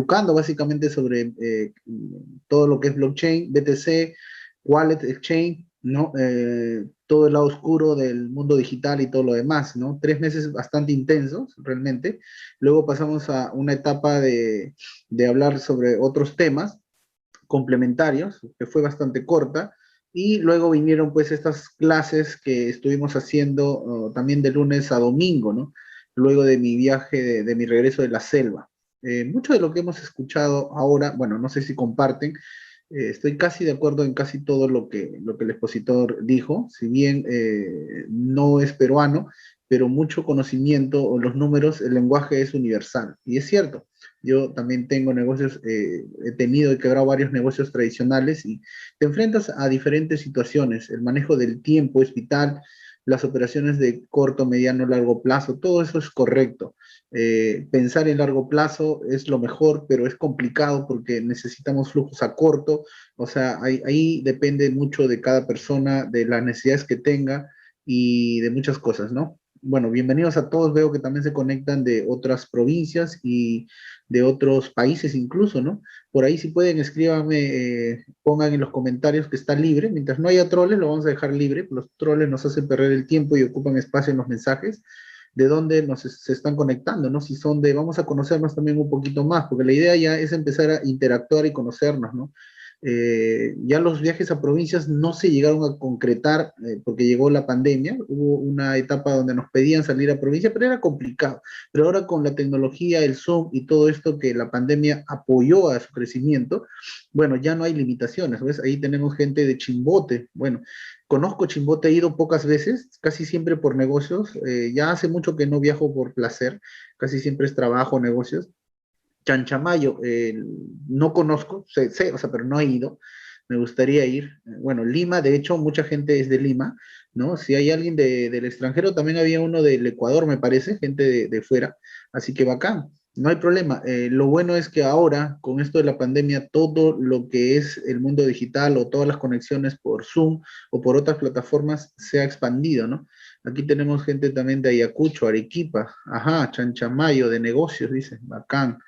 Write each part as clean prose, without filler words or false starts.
educando básicamente sobre todo lo que es blockchain, BTC, Wallet, Exchange, ¿no? Todo el lado oscuro del mundo digital y todo lo demás, ¿no? 3 meses bastante intensos, realmente. Luego pasamos a una etapa de hablar sobre otros temas complementarios, que fue bastante corta, y luego vinieron pues estas clases que estuvimos haciendo también de lunes a domingo, ¿no? Luego de mi viaje, de mi regreso de la selva. Mucho de lo que hemos escuchado ahora, bueno, no sé si comparten, estoy casi de acuerdo en casi todo lo que el expositor dijo, si bien no es peruano, pero mucho conocimiento o los números, el lenguaje es universal. Y es cierto, yo también tengo negocios, he tenido y quebrado varios negocios tradicionales y te enfrentas a diferentes situaciones. El manejo del tiempo es vital, las operaciones de corto, mediano, largo plazo, todo eso es correcto. Pensar en largo plazo es lo mejor, pero es complicado porque necesitamos flujos a corto, o sea, ahí depende mucho de cada persona, de las necesidades que tenga y de muchas cosas, ¿no? Bueno, bienvenidos a todos, veo que también se conectan de otras provincias y de otros países incluso, ¿no? Por ahí si pueden escríbanme, pongan en los comentarios que está libre, mientras no haya troles lo vamos a dejar libre, los troles nos hacen perder el tiempo y ocupan espacio en los mensajes, de dónde se están conectando, ¿no? Si son de, vamos a conocernos también un poquito más, porque la idea ya es empezar a interactuar y conocernos, ¿no? Ya los viajes a provincias no se llegaron a concretar porque llegó la pandemia, hubo una etapa donde nos pedían salir a provincia, pero era complicado. Pero ahora con la tecnología, el Zoom y todo esto que la pandemia apoyó a su crecimiento, bueno, ya no hay limitaciones, ¿ves? Ahí tenemos gente de Chimbote, bueno, conozco Chimbote, he ido pocas veces, casi siempre por negocios, ya hace mucho que no viajo por placer, casi siempre es trabajo, negocios. Chanchamayo, no conozco, sé, o sea, pero no he ido, me gustaría ir. Bueno, Lima, de hecho, mucha gente es de Lima, ¿no? Si hay alguien del extranjero, también había uno del Ecuador, me parece, gente de fuera, así que bacán, no hay problema. Lo bueno es que ahora, con esto de la pandemia, todo lo que es el mundo digital o todas las conexiones por Zoom o por otras plataformas se ha expandido, ¿no? Aquí tenemos gente también de Ayacucho, Arequipa, ajá, Chanchamayo, de negocios, dice, bacán.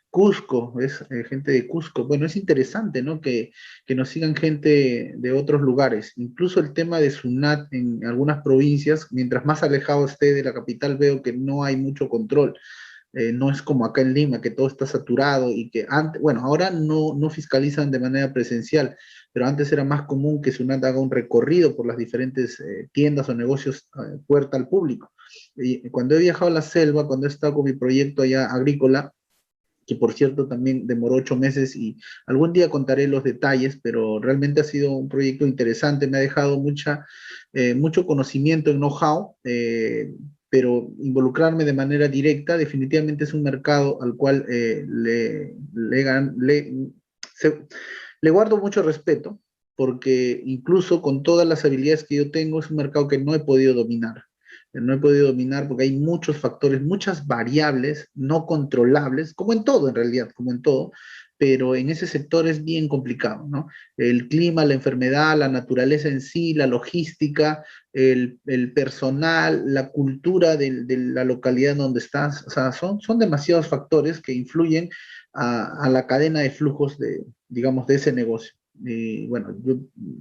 Cusco, es gente de Cusco. Bueno, es interesante, ¿no? Que nos sigan gente de otros lugares. Incluso el tema de SUNAT en algunas provincias, mientras más alejado esté de la capital, veo que no hay mucho control. No es como acá en Lima, que todo está saturado y que antes, bueno, ahora no fiscalizan de manera presencial, pero antes era más común que SUNAT haga un recorrido por las diferentes tiendas o negocios puerta al público. Y cuando he viajado a la selva, cuando he estado con mi proyecto allá agrícola, que por cierto también demoró 8 meses y algún día contaré los detalles, pero realmente ha sido un proyecto interesante, me ha dejado mucho conocimiento en know-how, pero involucrarme de manera directa definitivamente es un mercado al cual se- le guardo mucho respeto, porque incluso con todas las habilidades que yo tengo, es un mercado que no he podido dominar. No he podido dominar porque hay muchos factores, muchas variables no controlables, como en todo en realidad, como en todo, pero en ese sector es bien complicado, ¿no? El clima, la enfermedad, la naturaleza en sí, la logística, el personal, la cultura de la localidad en donde estás, o sea, son demasiados factores que influyen a la cadena de flujos digamos, de ese negocio. Y bueno,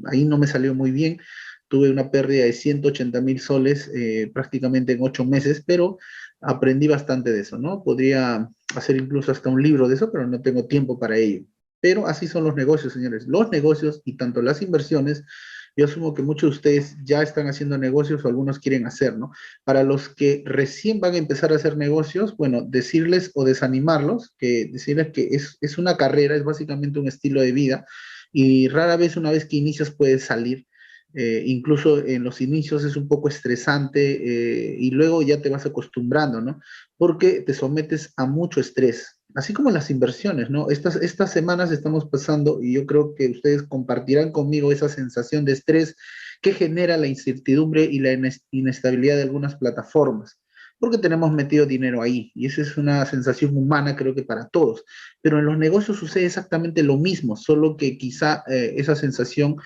ahí no me salió muy bien, tuve una pérdida de 180.000 soles prácticamente en 8 meses, pero aprendí bastante de eso, ¿no? Podría hacer incluso hasta un libro de eso, pero no tengo tiempo para ello. Pero así son los negocios, señores. Los negocios y tanto las inversiones, yo asumo que muchos de ustedes ya están haciendo negocios o algunos quieren hacer, ¿no? Para los que recién van a empezar a hacer negocios, bueno, decirles o desanimarlos, que decirles que es una carrera, es básicamente un estilo de vida y rara vez una vez que inicias puedes salir. Incluso en los inicios es un poco estresante y luego ya te vas acostumbrando, ¿no? Porque te sometes a mucho estrés, así como las inversiones, ¿no? Estas semanas estamos pasando y yo creo que ustedes compartirán conmigo esa sensación de estrés que genera la incertidumbre y la inestabilidad de algunas plataformas. porque tenemos metido dinero ahí, y esa es una sensación humana creo que para todos, pero en los negocios sucede exactamente lo mismo, solo que quizá esa sensación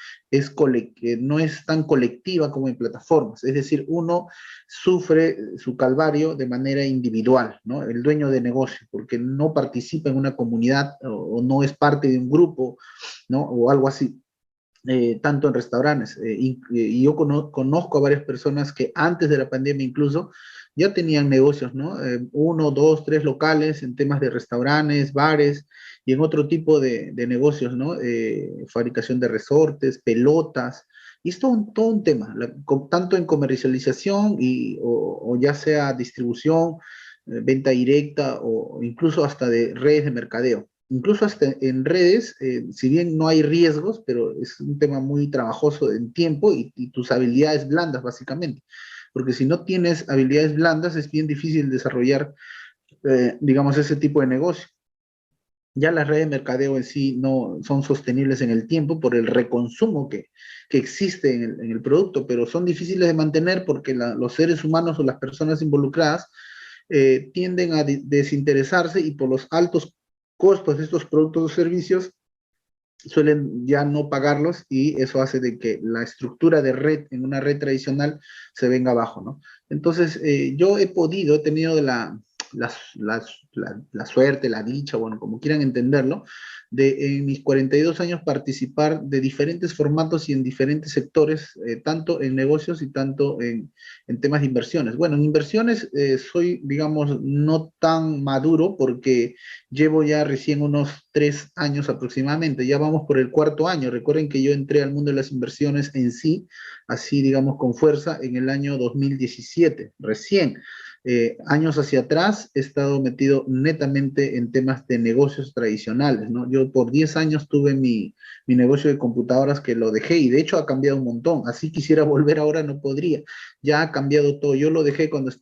no es tan colectiva como en plataformas, es decir, uno sufre su calvario de manera individual, ¿no? El dueño de negocio, porque no participa en una comunidad o no es parte de un grupo, ¿no? O algo así. Tanto en restaurantes. Y yo conozco a varias personas que antes de la pandemia incluso ya tenían negocios, ¿no? Uno, dos, tres locales en temas de restaurantes, bares y en otro tipo de negocios, ¿no? Fabricación de resortes, pelotas. Y es todo un tema, tanto en comercialización o ya sea distribución, venta directa o incluso hasta de redes de mercadeo. Incluso hasta en redes, si bien no hay riesgos, pero es un tema muy trabajoso en tiempo y tus habilidades blandas, básicamente. Porque si no tienes habilidades blandas, es bien difícil desarrollar, digamos, ese tipo de negocio. Ya las redes de mercadeo en sí no son sostenibles en el tiempo por el reconsumo que existe en el producto, pero son difíciles de mantener porque los seres humanos o las personas involucradas tienden a desinteresarse y por los altos costos de estos productos o servicios suelen ya no pagarlos y eso hace de que la estructura de red en una red tradicional se venga abajo, ¿no? Entonces, yo he tenido la suerte, la dicha, bueno, como quieran entenderlo, de en mis 42 años participar de diferentes formatos y en diferentes sectores, tanto en negocios y tanto en temas de inversiones. Bueno, en inversiones soy, digamos, no tan maduro porque llevo ya recién unos 3 años aproximadamente, ya vamos por el cuarto año. Recuerden que yo entré al mundo de las inversiones en sí, así digamos con fuerza, en el año 2017, recién. Años hacia atrás he estado metido netamente en temas de negocios tradicionales, ¿no? Yo por 10 años tuve mi negocio de computadoras que lo dejé y de hecho ha cambiado un montón. Así quisiera volver ahora, no podría. Ya ha cambiado todo. Yo lo dejé cuando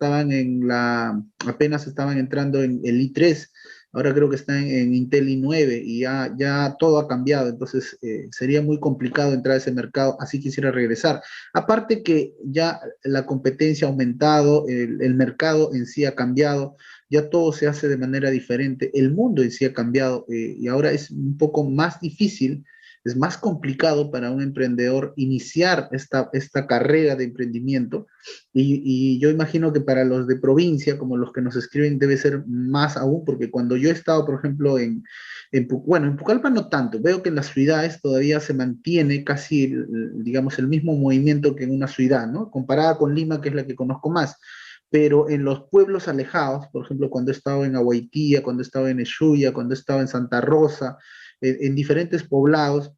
apenas estaban entrando en el i3. Ahora creo que está en Intel i9 y ya todo ha cambiado, entonces sería muy complicado entrar a ese mercado, así quisiera regresar. Aparte que ya la competencia ha aumentado, el mercado en sí ha cambiado, ya todo se hace de manera diferente, el mundo en sí ha cambiado y ahora es un poco más difícil, es más complicado para un emprendedor iniciar esta carrera de emprendimiento y yo imagino que para los de provincia, como los que nos escriben, debe ser más aún, porque cuando yo he estado, por ejemplo, bueno, en Pucallpa no tanto, veo que en las ciudades todavía se mantiene casi, digamos, el mismo movimiento que en una ciudad, ¿no? Comparada con Lima, que es la que conozco más. Pero en los pueblos alejados, por ejemplo, cuando he estado en Aguaitía, cuando he estado en Eshuya, cuando he estado en Santa Rosa, en diferentes poblados,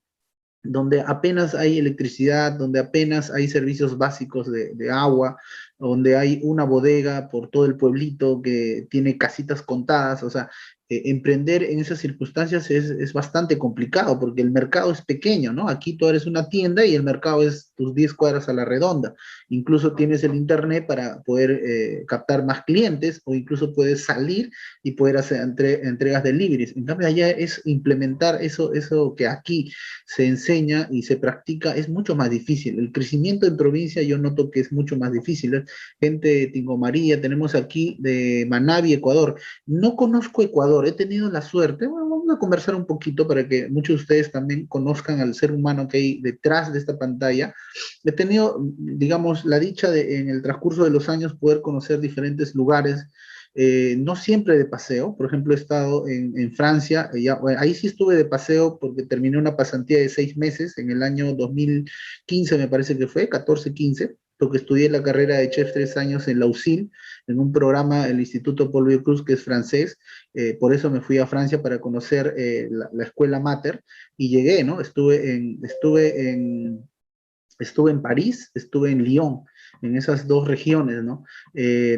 donde apenas hay electricidad, donde apenas hay servicios básicos de agua, donde hay una bodega por todo el pueblito que tiene casitas contadas, o sea, emprender en esas circunstancias es bastante complicado porque el mercado es pequeño, ¿no? Aquí tú eres una tienda y el mercado es tus 10 cuadras a la redonda. Incluso tienes el internet para poder captar más clientes o incluso puedes salir y poder hacer entregas deliveries. En cambio, allá es implementar eso que aquí se enseña y se practica, es mucho más difícil. El crecimiento en provincia yo noto que es mucho más difícil. Gente de Tingo María, tenemos aquí de Manabí, Ecuador. No conozco Ecuador, he tenido la suerte, bueno, vamos a conversar un poquito para que muchos de ustedes también conozcan al ser humano que hay detrás de esta pantalla. He tenido, digamos, la dicha de en el transcurso de los años poder conocer diferentes lugares, no siempre de paseo, por ejemplo, he estado en Francia, bueno, ahí sí estuve de paseo porque terminé una pasantía de 6 meses en el año 2015, me parece que fue, 14-15, porque estudié la carrera de chef 3 años en la USIL, en un programa, el Instituto Paul Bocuse, que es francés, por eso me fui a Francia para conocer la escuela Mater, y llegué, ¿no? Estuve en París, estuve en Lyon, en esas dos regiones, ¿no?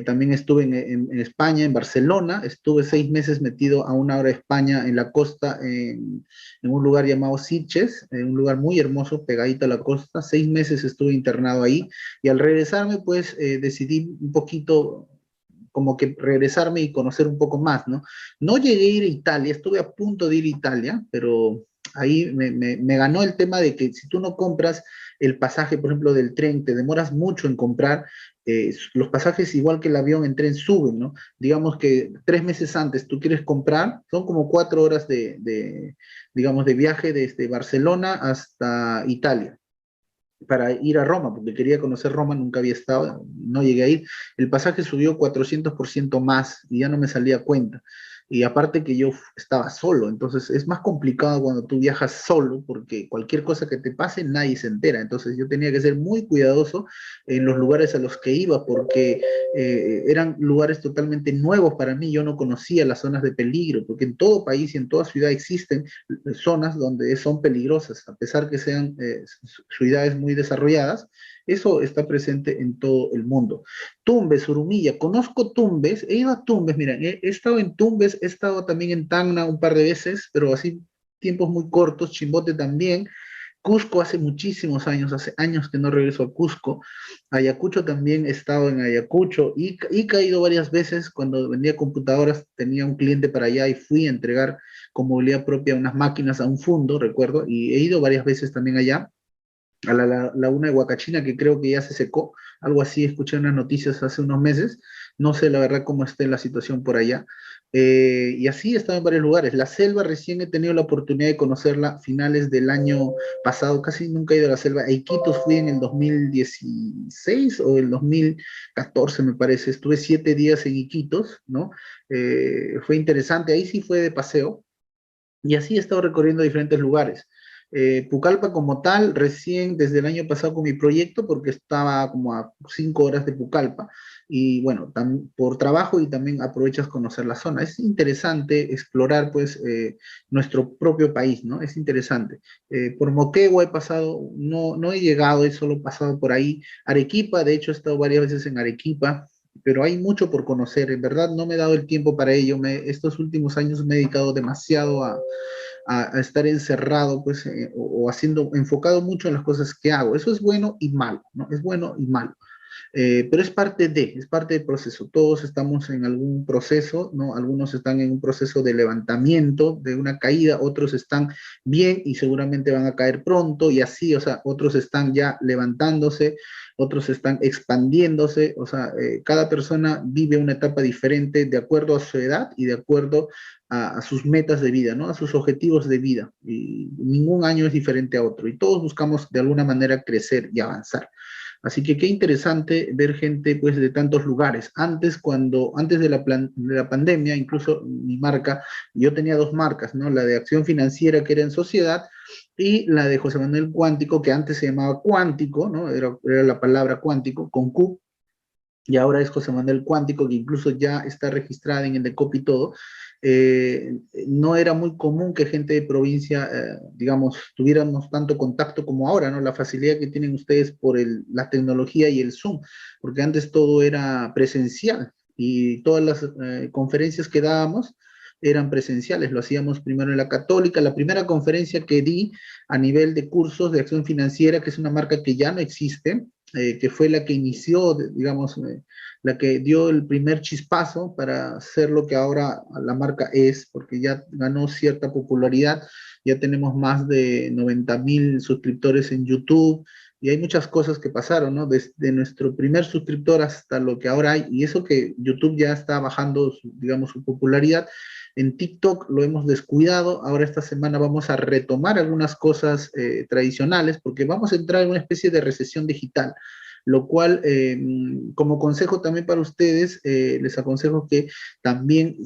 También estuve en España, en Barcelona, estuve 6 meses metido a una hora de España en la costa, en un lugar llamado Sitges, un lugar muy hermoso, pegadito a la costa. 6 meses estuve internado ahí y al regresarme, pues decidí un poquito como que regresarme y conocer un poco más, ¿no? No llegué a ir a Italia, estuve a punto de ir a Italia, pero ahí me ganó el tema de que si tú no compras el pasaje, por ejemplo, del tren, te demoras mucho en comprar, los pasajes igual que el avión en tren suben, ¿no? Digamos que 3 meses antes tú quieres comprar, son como 4 horas digamos, de viaje desde Barcelona hasta Italia para ir a Roma, porque quería conocer Roma, nunca había estado, no llegué a ir. El pasaje subió 400% más y ya no me salía a cuenta. Y aparte que yo estaba solo, entonces es más complicado cuando tú viajas solo, porque cualquier cosa que te pase nadie se entera. Entonces yo tenía que ser muy cuidadoso en los lugares a los que iba, porque eran lugares totalmente nuevos para mí. Yo no conocía las zonas de peligro, porque en todo país y en toda ciudad existen zonas donde son peligrosas, a pesar que sean ciudades muy desarrolladas, eso está presente en todo el mundo. Tumbes, Urumilla, conozco Tumbes, he ido a Tumbes, mira, he estado en Tumbes, he estado también en Tacna un par de veces, pero así tiempos muy cortos, Chimbote también, Cusco hace muchísimos años, hace años que no regreso a Cusco. Ayacucho también he estado en Ayacucho y he caído varias veces cuando vendía computadoras, tenía un cliente para allá y fui a entregar con movilidad propia unas máquinas a un fondo, recuerdo, y he ido varias veces también allá, a la laguna de Huacachina, que creo que ya se secó, algo así, escuché unas noticias hace unos meses, no sé la verdad cómo esté la situación por allá. Y así he estado en varios lugares. La selva recién he tenido la oportunidad de conocerla a finales del año pasado, casi nunca he ido a la selva. A Iquitos fui en el 2016 o el 2014 me parece, estuve 7 días en Iquitos, ¿no? Fue interesante, ahí sí fue de paseo, y así he estado recorriendo diferentes lugares. Pucallpa como tal, recién desde el año pasado con mi proyecto, porque estaba como a 5 horas de Pucallpa, y bueno, por trabajo y también aprovechas conocer la zona. Es interesante explorar pues nuestro propio país, ¿no? Es interesante. Por Moquegua he pasado, no he llegado, he solo pasado por ahí. Arequipa, de hecho he estado varias veces en Arequipa, pero hay mucho por conocer. En verdad no me he dado el tiempo para ello. Estos últimos años me he dedicado demasiado a estar encerrado, pues, o haciendo, enfocado mucho en las cosas que hago. Eso es bueno y malo, ¿no? Es bueno y malo. Pero es parte del proceso. Todos estamos en algún proceso, ¿no? Algunos están en un proceso de levantamiento, de una caída, otros están bien y seguramente van a caer pronto y así, o sea, otros están ya levantándose, otros están expandiéndose, o sea, cada persona vive una etapa diferente de acuerdo a su edad y de acuerdo a sus metas de vida, ¿no? A sus objetivos de vida. Y ningún año es diferente a otro y todos buscamos de alguna manera crecer y avanzar. Así que qué interesante ver gente pues de tantos lugares. Antes de la pandemia, incluso mi marca, yo tenía dos marcas, ¿no? La de Acción Financiera, que era en sociedad, y la de José Manuel Cuántico, que antes se llamaba Cuántico, ¿no? Era la palabra cuántico, con Q, y ahora es José Manuel Cuántico, que incluso ya está registrada en el y todo. No era muy común que gente de provincia, digamos, tuviéramos tanto contacto como ahora, ¿no? La facilidad que tienen ustedes por la tecnología y el Zoom, porque antes todo era presencial y todas las conferencias que dábamos eran presenciales, lo hacíamos primero en la Católica. La primera conferencia que di a nivel de cursos de acción financiera, que es una marca que ya no existe, que fue la que inició, digamos, la que dio el primer chispazo para ser lo que ahora la marca es, porque ya ganó cierta popularidad, ya tenemos más de 90.000 suscriptores en YouTube y hay muchas cosas que pasaron, ¿no? Desde nuestro primer suscriptor hasta lo que ahora hay, y eso que YouTube ya está bajando, digamos, su popularidad. En TikTok lo hemos descuidado. Ahora esta semana vamos a retomar algunas cosas tradicionales porque vamos a entrar en una especie de recesión digital, lo cual, como consejo también para ustedes, les aconsejo que también,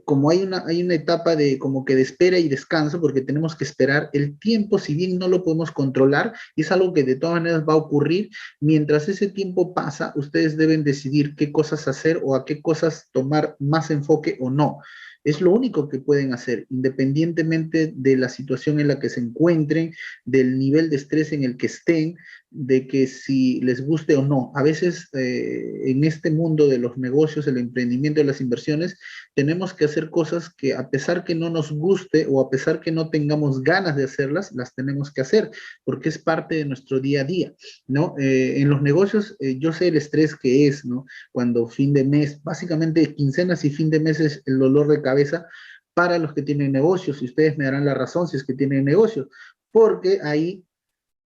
como hay una etapa de como que de espera y descanso, porque tenemos que esperar el tiempo, si bien no lo podemos controlar, y es algo que de todas maneras va a ocurrir. Mientras ese tiempo pasa, ustedes deben decidir qué cosas hacer o a qué cosas tomar más enfoque o no. Es lo único que pueden hacer, independientemente de la situación en la que se encuentren, del nivel de estrés en el que estén, de que si les guste o no. A veces en este mundo de los negocios, el emprendimiento y las inversiones, tenemos que hacer cosas que a pesar que no nos guste o a pesar que no tengamos ganas de hacerlas, las tenemos que hacer, porque es parte de nuestro día a día, ¿no? En los negocios, yo sé el estrés que es, ¿no? Cuando fin de mes, básicamente quincenas y fin de mes es el dolor de cabeza, para los que tienen negocios, y ustedes me darán la razón si es que tienen negocios, porque ahí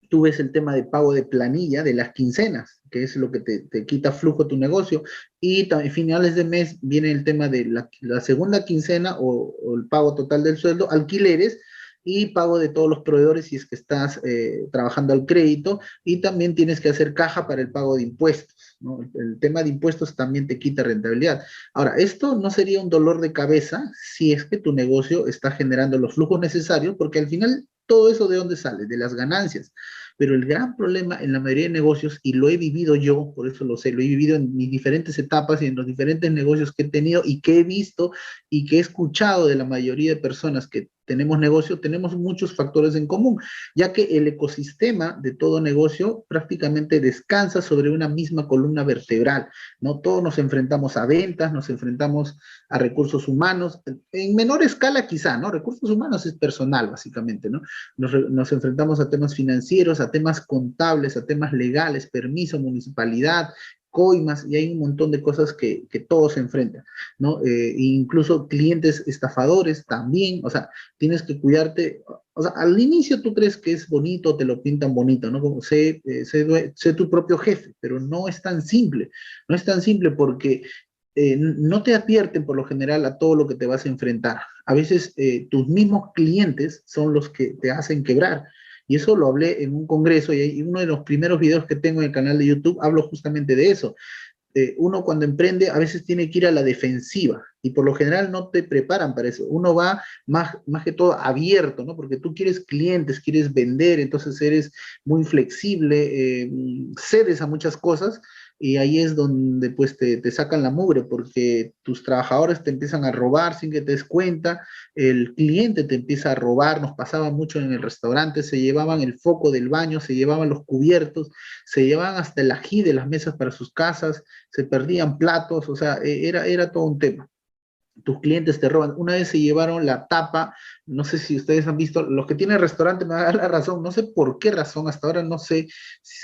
tú ves el tema de pago de planilla de las quincenas, que es lo que te quita flujo a tu negocio, y también finales de mes viene el tema de la segunda quincena o el pago total del sueldo, alquileres y pago de todos los proveedores si es que estás trabajando al crédito, y también tienes que hacer caja para el pago de impuestos, ¿no? El tema de impuestos también te quita rentabilidad. Ahora, esto no sería un dolor de cabeza si es que tu negocio está generando los flujos necesarios, porque al final todo eso de dónde sale, de las ganancias. Pero el gran problema en la mayoría de negocios, y lo he vivido yo, por eso lo sé, lo he vivido en mis diferentes etapas y en los diferentes negocios que he tenido y que he visto y que he escuchado de la mayoría de personas que tenemos negocio, tenemos muchos factores en común, ya que el ecosistema de todo negocio prácticamente descansa sobre una misma columna vertebral, ¿no? Todos nos enfrentamos a ventas, nos enfrentamos a recursos humanos, en menor escala quizá, ¿no? Recursos humanos es personal, básicamente, ¿no? Nos enfrentamos a temas financieros, a temas contables, a temas legales, permiso, municipalidad, coimas, y hay un montón de cosas que todos se enfrentan, ¿no? Incluso clientes estafadores también, o sea, tienes que cuidarte, o sea, al inicio tú crees que es bonito, te lo pintan bonito, ¿no? Como sé tu propio jefe, pero no es tan simple, no es tan simple porque no te advierten por lo general a todo lo que te vas a enfrentar. A veces tus mismos clientes son los que te hacen quebrar. Y eso lo hablé en un congreso y uno de los primeros videos que tengo en el canal de YouTube hablo justamente de eso. Uno cuando emprende a veces tiene que ir a la defensiva y por lo general no te preparan para eso. Uno va más que todo abierto, ¿no? Porque tú quieres clientes, quieres vender, entonces eres muy flexible, cedes a muchas cosas y ahí es donde pues te sacan la mugre porque tus trabajadores te empiezan a robar sin que te des cuenta, el cliente te empieza a robar, nos pasaba mucho en el restaurante, se llevaban el foco del baño, se llevaban los cubiertos, se llevaban hasta el ají de las mesas para sus casas, se perdían platos, o sea, era todo un tema. Tus clientes te roban. Una vez se llevaron la tapa, no sé si ustedes han visto, los que tienen restaurante me dan la razón, no sé por qué razón, hasta ahora no sé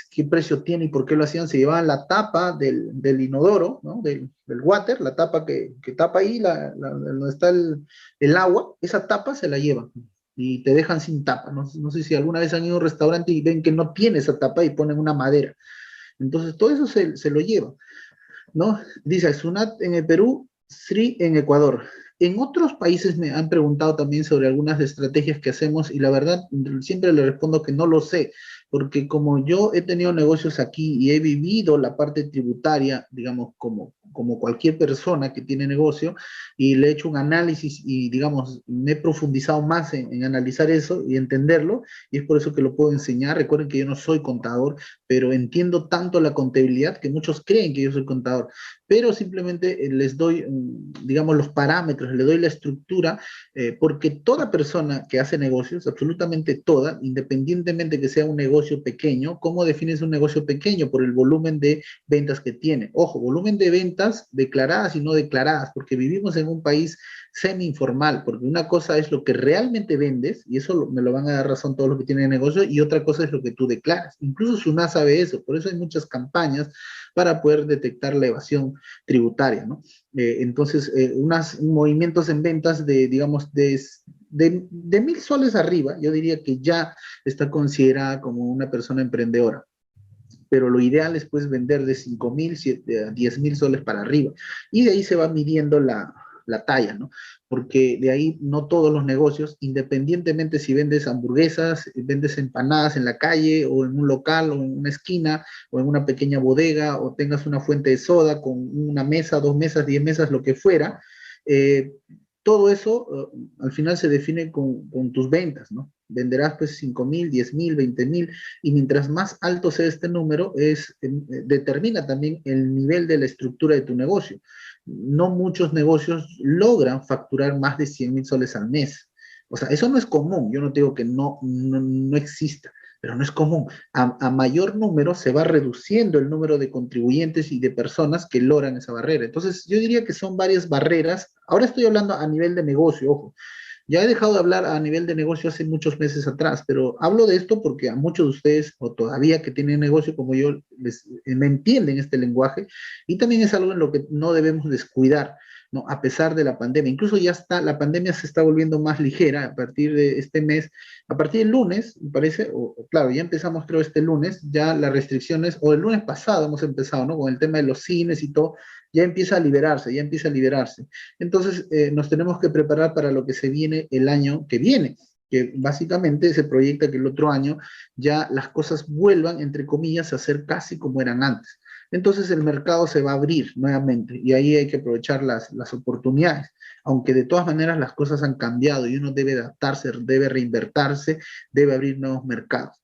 qué precio tiene y por qué lo hacían, se llevaban la tapa del inodoro, ¿no? Del water, la tapa que tapa ahí, donde está el agua, esa tapa se la llevan y te dejan sin tapa. No sé si alguna vez han ido a un restaurante y ven que no tiene esa tapa y ponen una madera. Entonces todo eso se lo lleva, ¿no? Dice Sunat en el Perú, Sri en Ecuador. En otros países me han preguntado también sobre algunas estrategias que hacemos y la verdad siempre le respondo que no lo sé, porque como yo he tenido negocios aquí y he vivido la parte tributaria, digamos, como cualquier persona que tiene negocio, y le he hecho un análisis y, digamos, me he profundizado más en analizar eso y entenderlo, y es por eso que lo puedo enseñar. Recuerden que yo no soy contador, pero entiendo tanto la contabilidad que muchos creen que yo soy contador, pero simplemente les doy, digamos, los parámetros, le doy la estructura, porque toda persona que hace negocios, absolutamente toda, independientemente que sea un negocio pequeño, ¿cómo defines un negocio pequeño? Por el volumen de ventas que tiene. Ojo, volumen de ventas declaradas y no declaradas, porque vivimos en un país semi-informal, porque una cosa es lo que realmente vendes, y eso me lo van a dar razón todos los que tienen negocio, y otra cosa es lo que tú declaras. Incluso SUNAT sabe eso, por eso hay muchas campañas para poder detectar la evasión tributaria, ¿no? Entonces, unos movimientos en ventas de, digamos, de 1.000 soles arriba, yo diría que ya está considerada como una persona emprendedora, pero lo ideal es pues vender de 5.000 a 10.000 soles para arriba, y de ahí se va midiendo la talla, ¿no? Porque de ahí no todos los negocios, independientemente si vendes hamburguesas, vendes empanadas en la calle, o en un local, o en una esquina, o en una pequeña bodega, o tengas una fuente de soda con una mesa, 2 mesas, 10 mesas, lo que fuera, eh, todo eso al final se define con tus ventas, ¿no? Venderás pues 5.000, 10.000, 20.000, y mientras más alto sea este número, determina también el nivel de la estructura de tu negocio. No muchos negocios logran facturar más de 100.000 soles al mes. O sea, eso no es común. Yo no digo que no exista, pero no es común. A mayor número se va reduciendo el número de contribuyentes y de personas que logran esa barrera. Entonces, yo diría que son varias barreras. Ahora estoy hablando a nivel de negocio, ojo. Ya he dejado de hablar a nivel de negocio hace muchos meses atrás, pero hablo de esto porque a muchos de ustedes, o todavía que tienen negocio como yo, me entienden este lenguaje, y también es algo en lo que no debemos descuidar, ¿no? A pesar de la pandemia. Incluso ya está, la pandemia se está volviendo más ligera a partir de este mes, a partir del lunes, me parece, claro, ya empezamos creo este lunes, ya las restricciones, o el lunes pasado hemos empezado, ¿no? Con el tema de los cines y todo, ya empieza a liberarse, ya empieza a liberarse. Entonces, nos tenemos que preparar para lo que se viene el año que viene, que básicamente se proyecta que el otro año ya las cosas vuelvan, entre comillas, a ser casi como eran antes. Entonces el mercado se va a abrir nuevamente y ahí hay que aprovechar las oportunidades, aunque de todas maneras las cosas han cambiado y uno debe adaptarse, debe reinvertirse, debe abrir nuevos mercados.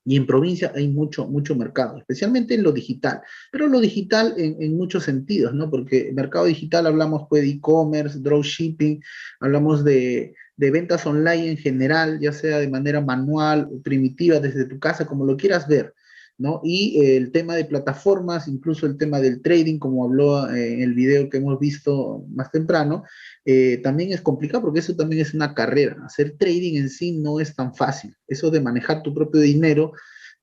Y en provincia hay mucho, mucho mercado, especialmente en lo digital, pero lo digital en muchos sentidos, ¿no? Porque mercado digital hablamos pues de e-commerce, dropshipping, hablamos de ventas online en general, ya sea de manera manual o primitiva desde tu casa, como lo quieras ver, ¿no? Y el tema de plataformas, incluso el tema del trading, como habló en el video que hemos visto más temprano, también es complicado porque eso también es una carrera. Hacer trading en sí no es tan fácil. Eso de manejar tu propio dinero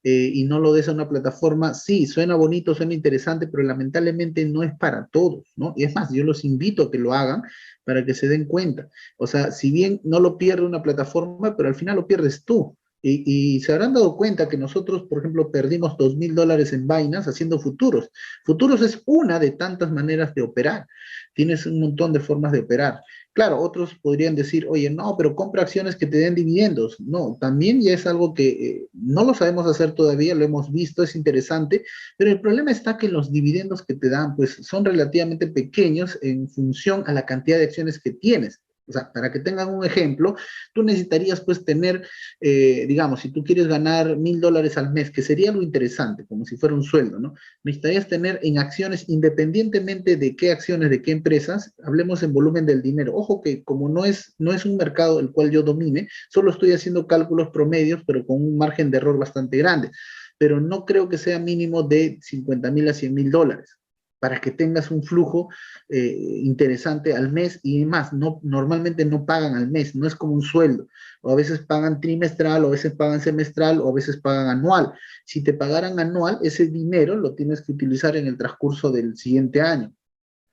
y no lo des a una plataforma, sí, suena bonito, suena interesante, pero lamentablemente no es para todos, ¿no? Y es más, yo los invito a que lo hagan para que se den cuenta. O sea, si bien no lo pierde una plataforma, pero al final lo pierdes tú. Y se habrán dado cuenta que nosotros, por ejemplo, perdimos $2,000 en Binance haciendo futuros. Futuros es una de tantas maneras de operar. Tienes un montón de formas de operar. Claro, otros podrían decir, oye, no, pero compra acciones que te den dividendos. No, también ya es algo que no lo sabemos hacer todavía, lo hemos visto, es interesante, pero el problema está que los dividendos que te dan, pues son relativamente pequeños en función a la cantidad de acciones que tienes. O sea, para que tengan un ejemplo, tú necesitarías pues tener, digamos, si tú quieres ganar $1,000 al mes, que sería algo interesante, como si fuera un sueldo, ¿no? Necesitarías tener en acciones, independientemente de qué acciones, de qué empresas, hablemos en volumen del dinero. Ojo que como no es un mercado el cual yo domine, solo estoy haciendo cálculos promedios, pero con un margen de error bastante grande. Pero no creo que sea mínimo de 50,000 a $100,000 para que tengas un flujo interesante al mes y más, no, normalmente no pagan al mes, no es como un sueldo, o a veces pagan trimestral, o a veces pagan semestral, o a veces pagan anual. Si te pagaran anual, ese dinero lo tienes que utilizar en el transcurso del siguiente año.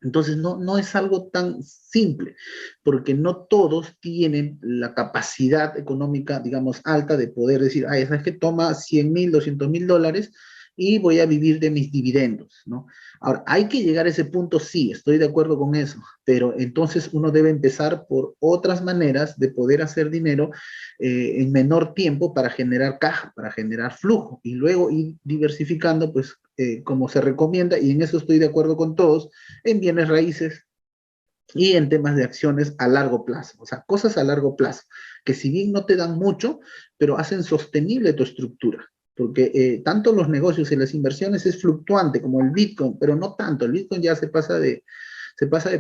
Entonces, no es algo tan simple, porque no todos tienen la capacidad económica, digamos, alta de poder decir, ay, es que toma 100,000, $200,000 y voy a vivir de mis dividendos, ¿no? Ahora, hay que llegar a ese punto, sí, estoy de acuerdo con eso, pero entonces uno debe empezar por otras maneras de poder hacer dinero en menor tiempo para generar caja, para generar flujo, y luego ir diversificando, pues, como se recomienda, y en eso estoy de acuerdo con todos, en bienes raíces y en temas de acciones a largo plazo, o sea, cosas a largo plazo, que si bien no te dan mucho, pero hacen sostenible tu estructura, porque tanto los negocios y las inversiones es fluctuante como el Bitcoin, pero no tanto, el Bitcoin ya se pasa de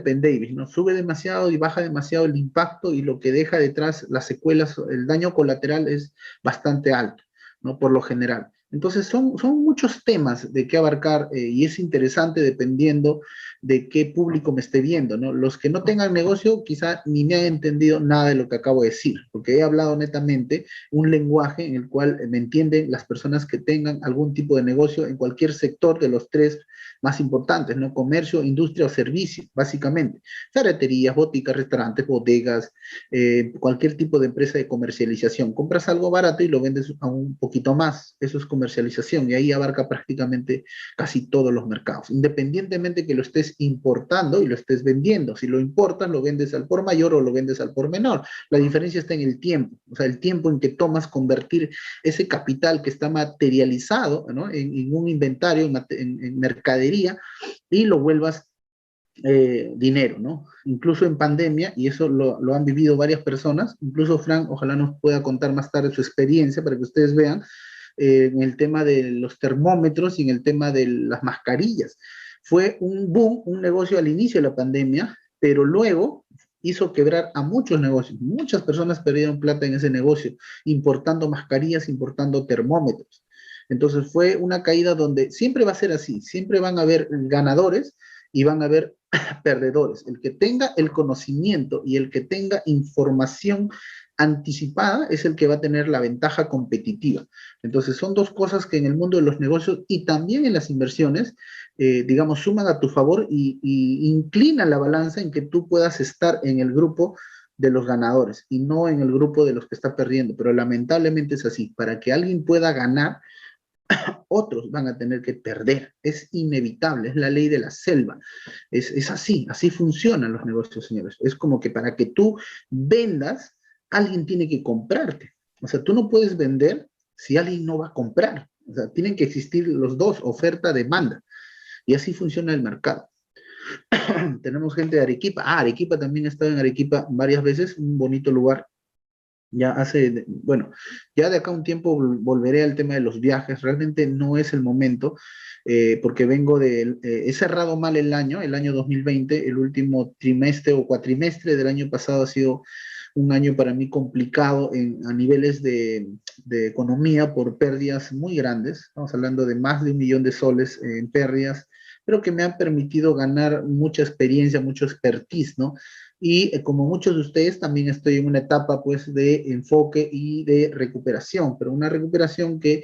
Penn Davis, ¿no? Sube demasiado y baja demasiado el impacto y lo que deja detrás las secuelas, el daño colateral es bastante alto, ¿no? Por lo general. Entonces son muchos temas de qué abarcar y es interesante dependiendo de qué público me esté viendo, ¿no? Los que no tengan negocio quizá ni me han entendido nada de lo que acabo de decir, porque he hablado netamente un lenguaje en el cual me entienden las personas que tengan algún tipo de negocio en cualquier sector de los tres más importantes, ¿no? Comercio, industria o servicio, básicamente. Ferreterías, boticas, restaurantes, bodegas, cualquier tipo de empresa de comercialización. Compras algo barato y lo vendes a un poquito más. Eso es comercialización y ahí abarca prácticamente casi todos los mercados, independientemente que lo estés importando y lo estés vendiendo. Si lo importas, lo vendes al por mayor o lo vendes al por menor. La diferencia está en el tiempo, o sea, el tiempo en que tomas convertir ese capital que está materializado, ¿no? en un inventario, en mercadería, y lo vuelvas dinero, ¿no? Incluso en pandemia, y eso lo han vivido varias personas, incluso Frank, ojalá nos pueda contar más tarde su experiencia para que ustedes vean, en el tema de los termómetros y en el tema de las mascarillas. Fue un boom, un negocio al inicio de la pandemia, pero luego hizo quebrar a muchos negocios. Muchas personas perdieron plata en ese negocio, importando mascarillas, importando termómetros. Entonces fue una caída donde siempre va a ser así, siempre van a haber ganadores y van a haber perdedores. El que tenga el conocimiento y el que tenga información anticipada es el que va a tener la ventaja competitiva. Entonces, son dos cosas que en el mundo de los negocios y también en las inversiones, digamos, suman a tu favor y inclinan la balanza en que tú puedas estar en el grupo de los ganadores y no en el grupo de los que está perdiendo. Pero lamentablemente es así. Para que alguien pueda ganar, otros van a tener que perder. Es inevitable, es la ley de la selva. Es así, así funcionan los negocios, señores. Es como que para que tú vendas, alguien tiene que comprarte. O sea, tú no puedes vender si alguien no va a comprar. O sea, tienen que existir los dos, oferta-demanda. Y así funciona el mercado. Tenemos gente de Arequipa. Ah, Arequipa también he estado en Arequipa varias veces, un bonito lugar. Ya hace, bueno, ya de acá un tiempo volveré al tema de los viajes. Realmente no es el momento, porque vengo de, he cerrado mal el año 2020, el último trimestre o cuatrimestre del año pasado ha sido un año para mí complicado a niveles de economía por pérdidas muy grandes. Estamos hablando de más de 1 millón de soles en pérdidas, pero que me han permitido ganar mucha experiencia, mucho expertise, ¿no? Y como muchos de ustedes, también estoy en una etapa pues de enfoque y de recuperación, pero una recuperación que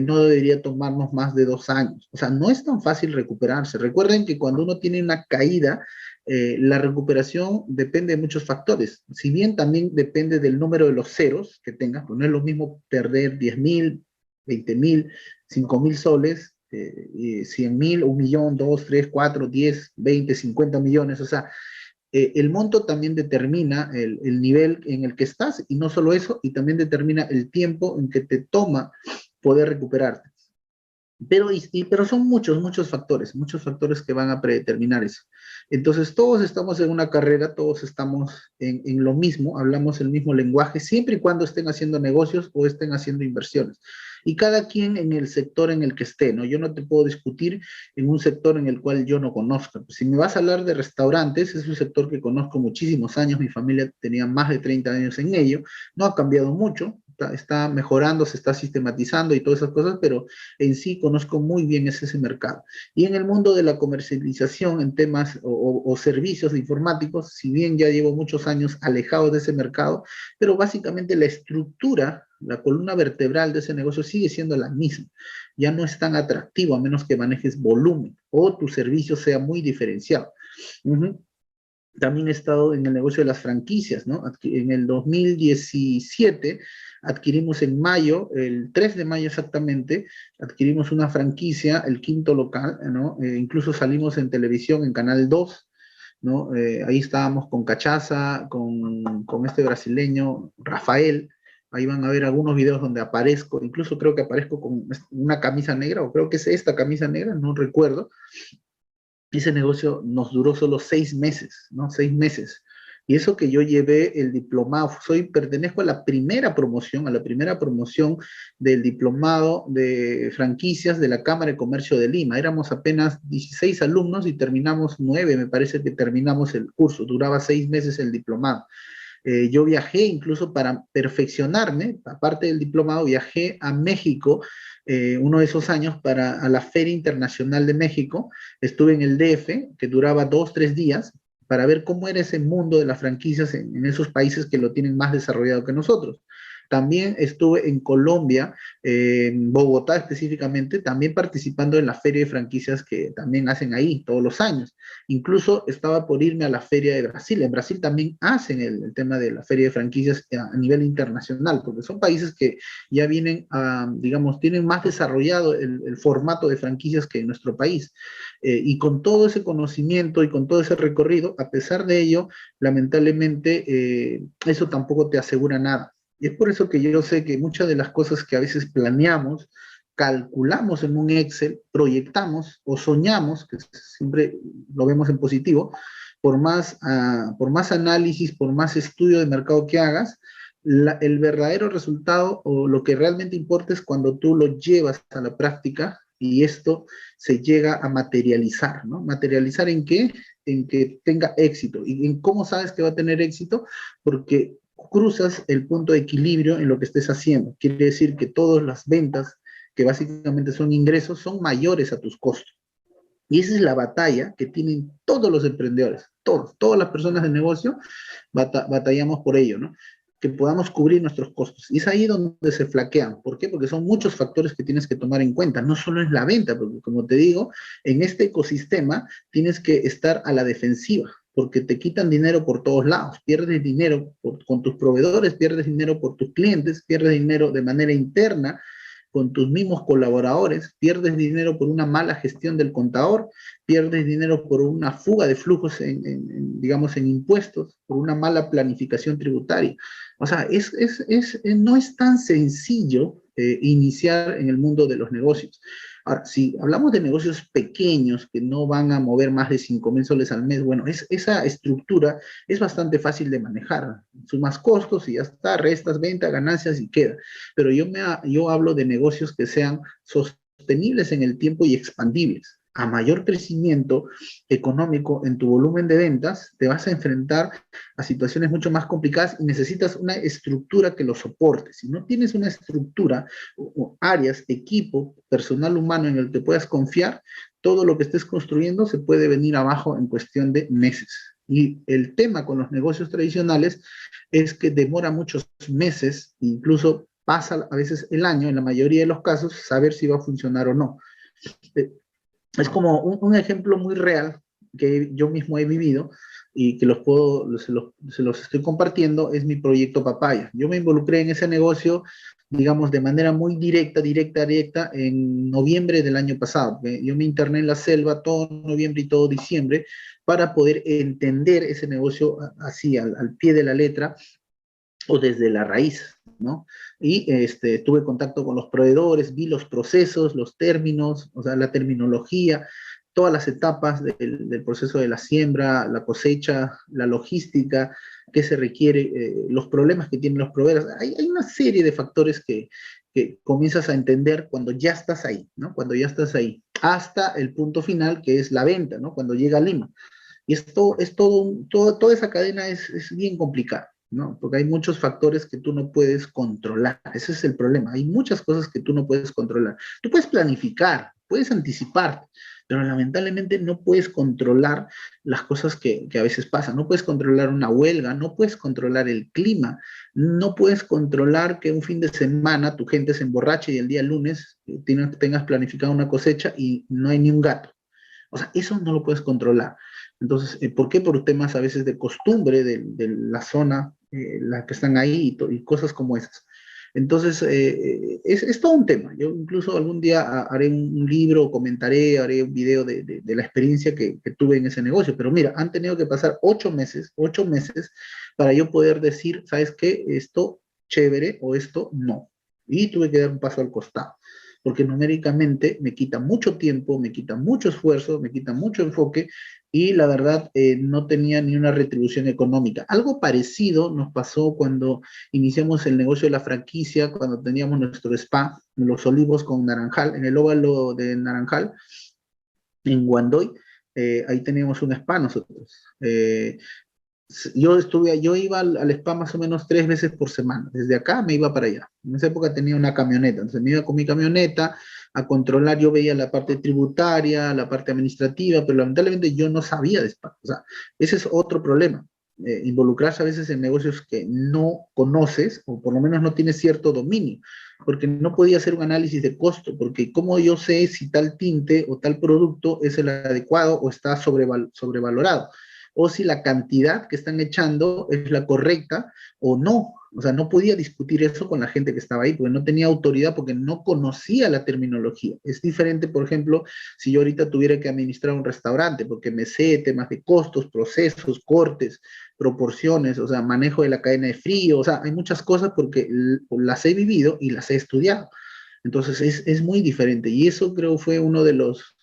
no debería tomarnos más de 2 años. O sea, no es tan fácil recuperarse. Recuerden que cuando uno tiene una caída, la recuperación depende de muchos factores. Si bien también depende del número de los ceros que tengas, pues no es lo mismo perder 10.000, 20.000, 5.000 soles, 100.000, 1 millón, 2, 3, 4, 10, 20, 50 millones. O sea, el monto también determina el nivel en el que estás y no solo eso, y también determina el tiempo en que te toma poder recuperarte. Pero son muchos factores que van a predeterminar eso. Entonces, todos estamos en una carrera, todos estamos en lo mismo, hablamos el mismo lenguaje, siempre y cuando estén haciendo negocios o estén haciendo inversiones. Y cada quien en el sector en el que esté, ¿no? Yo no te puedo discutir en un sector en el cual yo no conozca. Pues si me vas a hablar de restaurantes, es un sector que conozco muchísimos años, mi familia tenía más de 30 años en ello, no ha cambiado mucho, está mejorando, se está sistematizando y todas esas cosas, pero en sí conozco muy bien ese mercado. Y en el mundo de la comercialización en temas o servicios informáticos, si bien ya llevo muchos años alejado de ese mercado, pero básicamente la estructura, la columna vertebral de ese negocio sigue siendo la misma. Ya no es tan atractivo a menos que manejes volumen o tu servicio sea muy diferenciado. También he estado en el negocio de las franquicias, ¿no? En el 2017 adquirimos en mayo, el 3 de mayo exactamente, adquirimos una franquicia, el quinto local, ¿no? Incluso salimos en televisión, en Canal 2, ¿no? Ahí estábamos con Cachaza, con este brasileño, Rafael. Ahí van a ver algunos videos donde aparezco, incluso creo que aparezco con una camisa negra, o creo que es esta camisa negra, no recuerdo. Ese negocio nos duró solo 6 meses, ¿no? 6 meses. Y eso que yo llevé el diplomado, pertenezco a la primera promoción del diplomado de franquicias de la Cámara de Comercio de Lima. Éramos apenas 16 alumnos y terminamos 9, me parece que terminamos el curso. Duraba 6 meses el diplomado. Yo viajé incluso para perfeccionarme, aparte del diplomado, viajé a México uno de esos años a la Feria Internacional de México. Estuve en el DF, que duraba 2, 3 días, para ver cómo era ese mundo de las franquicias en esos países que lo tienen más desarrollado que nosotros. También estuve en Colombia, en Bogotá específicamente, también participando en la feria de franquicias que también hacen ahí todos los años. Incluso estaba por irme a la feria de Brasil. En Brasil también hacen el tema de la feria de franquicias a nivel internacional, porque son países que ya vienen, digamos, tienen más desarrollado el formato de franquicias que en nuestro país. Y con todo ese conocimiento y con todo ese recorrido, a pesar de ello, lamentablemente, eso tampoco te asegura nada. Y es por eso que yo sé que muchas de las cosas que a veces planeamos, calculamos en un Excel, proyectamos o soñamos, que siempre lo vemos en positivo, por más análisis, por más estudio de mercado que hagas, el verdadero resultado o lo que realmente importa es cuando tú lo llevas a la práctica y esto se llega a materializar, ¿no? ¿Materializar en qué? En que tenga éxito. ¿Y en cómo sabes que va a tener éxito? Porque cruzas el punto de equilibrio en lo que estés haciendo. Quiere decir que todas las ventas, que básicamente son ingresos, son mayores a tus costos. Y esa es la batalla que tienen todos los emprendedores, todas las personas de negocio batallamos por ello, ¿no? que podamos cubrir nuestros costos. Y es ahí donde se flaquean. ¿Por qué? Porque son muchos factores que tienes que tomar en cuenta. No solo es la venta, porque como te digo, en este ecosistema tienes que estar a la defensiva, porque te quitan dinero por todos lados. Pierdes dinero con tus proveedores, pierdes dinero por tus clientes, pierdes dinero de manera interna con tus mismos colaboradores, pierdes dinero por una mala gestión del contador, pierdes dinero por una fuga de flujos digamos, en impuestos, por una mala planificación tributaria. O sea, no es tan sencillo iniciar en el mundo de los negocios. Ahora, si hablamos de negocios pequeños que no van a mover más de 5,000 soles al mes, bueno, esa estructura es bastante fácil de manejar. Sumas costos y ya está, restas, venta, ganancias y queda. Pero yo hablo de negocios que sean sostenibles en el tiempo y expandibles. A mayor crecimiento económico en tu volumen de ventas, te vas a enfrentar a situaciones mucho más complicadas y necesitas una estructura que lo soporte. Si no tienes una estructura, o áreas, equipo, personal humano en el que puedas confiar, todo lo que estés construyendo se puede venir abajo en cuestión de meses. Y el tema con los negocios tradicionales es que demora muchos meses, incluso pasa a veces el año, en la mayoría de los casos, saber si va a funcionar o no. Es como un ejemplo muy real que yo mismo he vivido y que se los estoy compartiendo, es mi proyecto Papaya. Yo me involucré en ese negocio, digamos, de manera muy directa, en noviembre del año pasado. Yo me interné en la selva todo noviembre y todo diciembre para poder entender ese negocio así, al pie de la letra o desde la raíz, ¿no? Y tuve contacto con los proveedores, vi los procesos, los términos, o sea, la terminología, todas las etapas del proceso de la siembra, la cosecha, la logística, qué se requiere, los problemas que tienen los proveedores. Hay una serie de factores que comienzas a entender cuando ya estás ahí, ¿no? Cuando ya estás ahí, hasta el punto final que es la venta, ¿no? Cuando llega a Lima. Y esto es toda esa cadena es bien complicada, ¿no? Porque hay muchos factores que tú no puedes controlar. Ese es el problema. Hay muchas cosas que tú no puedes controlar. Tú puedes planificar, puedes anticipar, pero lamentablemente no puedes controlar las cosas que a veces pasan. No puedes controlar una huelga, no puedes controlar el clima, no puedes controlar que un fin de semana tu gente se emborrache y el día lunes tengas planificado una cosecha y no hay ni un gato. O sea, eso no lo puedes controlar. Entonces, ¿por qué? Por temas a veces de costumbre de la zona, las que están ahí y cosas como esas. Entonces, es todo un tema. Yo incluso algún día haré un libro, comentaré, haré un video de la experiencia que tuve en ese negocio. Pero mira, han tenido que pasar 8 meses para yo poder decir, ¿sabes qué? Esto chévere o esto no. Y tuve que dar un paso al costado porque numéricamente me quita mucho tiempo, me quita mucho esfuerzo, me quita mucho enfoque y la verdad no tenía ni una retribución económica. Algo parecido nos pasó cuando iniciamos el negocio de la franquicia, cuando teníamos nuestro spa en Los Olivos con Naranjal, en el óvalo de Naranjal, en Guandoy. Ahí teníamos un spa nosotros. Yo iba al spa más o menos 3 veces por semana. Desde acá me iba para allá. En esa época tenía una camioneta, entonces me iba con mi camioneta a controlar. Yo veía la parte tributaria, la parte administrativa, pero lamentablemente yo no sabía de spa. O sea, ese es otro problema. Involucrarse a veces en negocios que no conoces o por lo menos no tienes cierto dominio, porque no podía hacer un análisis de costo, porque cómo yo sé si tal tinte o tal producto es el adecuado o está sobrevalorado, o si la cantidad que están echando es la correcta o no. O sea, no podía discutir eso con la gente que estaba ahí, porque no tenía autoridad, porque no conocía la terminología. Es diferente, por ejemplo, si yo ahorita tuviera que administrar un restaurante, porque me sé temas de costos, procesos, cortes, proporciones, o sea, manejo de la cadena de frío, o sea, hay muchas cosas porque las he vivido y las he estudiado. Entonces es muy diferente y eso creo fue uno de los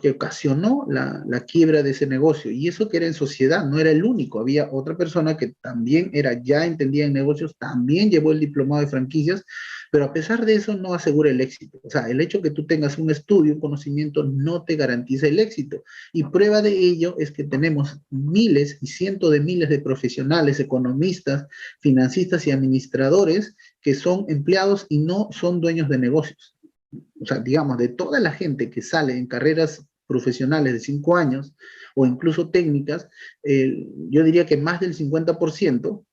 que ocasionó la quiebra de ese negocio. Y eso que era en sociedad, no era el único. Había otra persona que también ya entendía en negocios, también llevó el diplomado de franquicias, pero a pesar de eso no asegura el éxito. O sea, el hecho que tú tengas un estudio, un conocimiento, no te garantiza el éxito. Y prueba de ello es que tenemos miles y cientos de miles de profesionales, economistas, financistas y administradores que son empleados y no son dueños de negocios. O sea, digamos, de toda la gente que sale en carreras profesionales de 5 años o incluso técnicas, yo diría que más del 50%,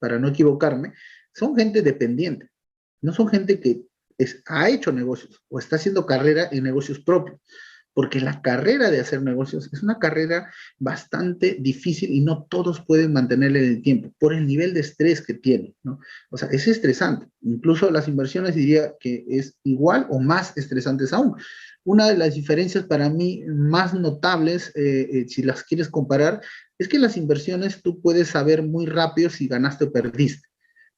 para no equivocarme, son gente dependiente, no son gente que ha hecho negocios o está haciendo carrera en negocios propios, porque la carrera de hacer negocios es una carrera bastante difícil y no todos pueden mantenerla en el tiempo por el nivel de estrés que tiene, ¿no? O sea, es estresante. Incluso las inversiones diría que es igual o más estresantes aún. Una de las diferencias para mí más notables, si las quieres comparar, es que las inversiones tú puedes saber muy rápido si ganaste o perdiste.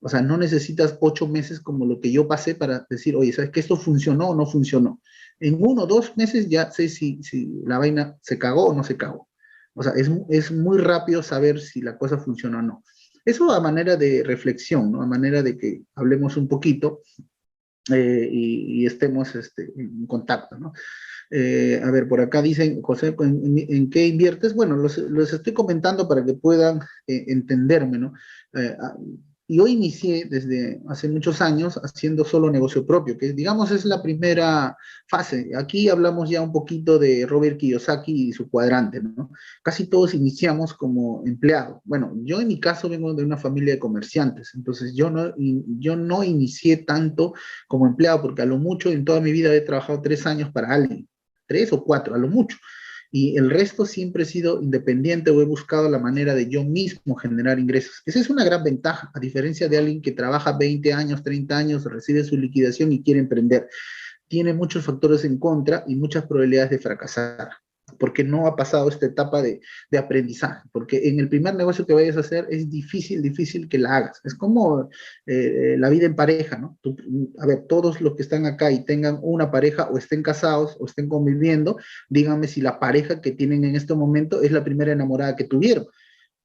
O sea, no necesitas 8 meses como lo que yo pasé para decir, oye, ¿sabes que esto funcionó o no funcionó? En 1 o 2 meses ya sé si la vaina se cagó o no se cagó. O sea, es muy rápido saber si la cosa funciona o no. Eso a manera de reflexión, ¿no? A manera de que hablemos un poquito y estemos en contacto, ¿no? A ver, por acá dicen, José, ¿en qué inviertes? Bueno, los estoy comentando para que puedan entenderme, ¿no? Eh, yo inicié desde hace muchos años haciendo solo negocio propio, que digamos es la primera fase. Aquí hablamos ya un poquito de Robert Kiyosaki y su cuadrante, ¿no? Casi todos iniciamos como empleados. Bueno, yo en mi caso vengo de una familia de comerciantes, entonces yo no inicié tanto como empleado, porque a lo mucho en toda mi vida he trabajado 3 años para alguien, 3 o 4, a lo mucho. Y el resto siempre he sido independiente o he buscado la manera de yo mismo generar ingresos. Esa es una gran ventaja, a diferencia de alguien que trabaja 20 años, 30 años, recibe su liquidación y quiere emprender. Tiene muchos factores en contra y muchas probabilidades de fracasar, porque no ha pasado esta etapa de aprendizaje, porque en el primer negocio que vayas a hacer es difícil que la hagas. Es como la vida en pareja, ¿no? A ver, todos los que están acá y tengan una pareja o estén casados o estén conviviendo, díganme si la pareja que tienen en este momento es la primera enamorada que tuvieron.